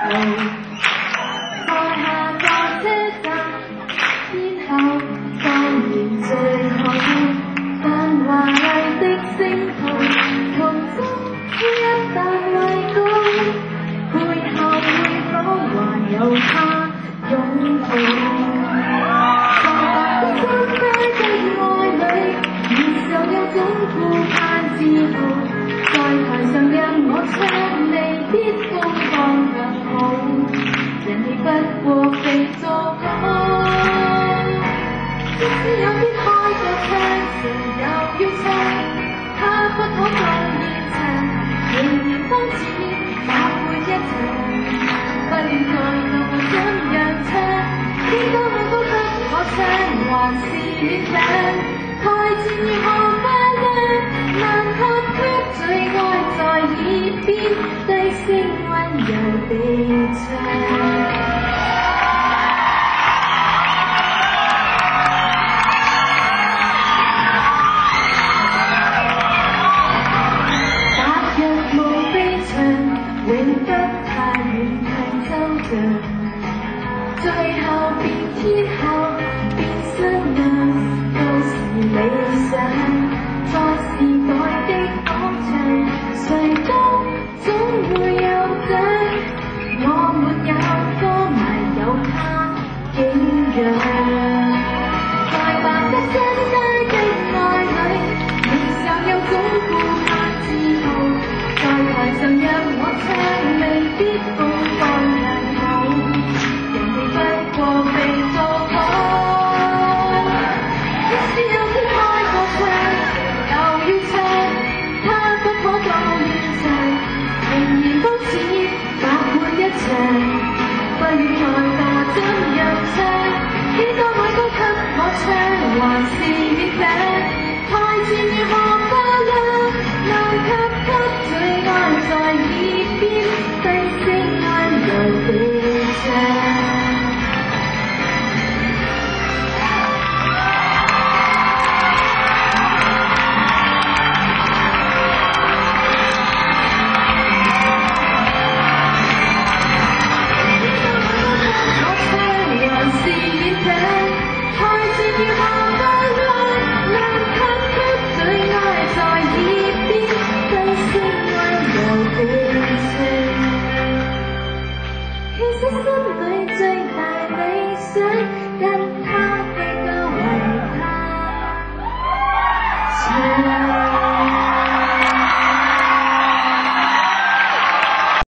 在下個車站，天后當然最可見，但華麗的星途，途中一旦畏高，背後會否還有他擁抱？白白的心街的愛侶，面上有種顧盼自豪，在台上任我唱，未必風光更好，人氣不過被做好。即使有天開個唱詞又要唱，他不可當現場，仍然方似打背一場，不戀愛就我怎樣唱？幾多愛歌給我唱，還是勉強，台前如何快樂，難及給最愛在耳邊低聲溫柔地唱。永不太遠太周詳，最後變天后變新娘，都是理想。在時代的廣場，誰都總會有獎。我沒有歌迷，有他景仰。在白色新街的愛侶，面上有種顧盼自豪。在台上任我唱，未必風光更好，人氣不過被做好。即使有天開個唱詞又要唱，他不可當現場，仍然都似百活一場。不戀愛但我怎樣唱？幾多愛歌給我唱，還是勉強。台前如何快樂，難及最愛在耳邊低聲溫柔地唱。我唱還是勉強，台前如何快樂，難及最愛在耳邊低聲其實心裏最大理想。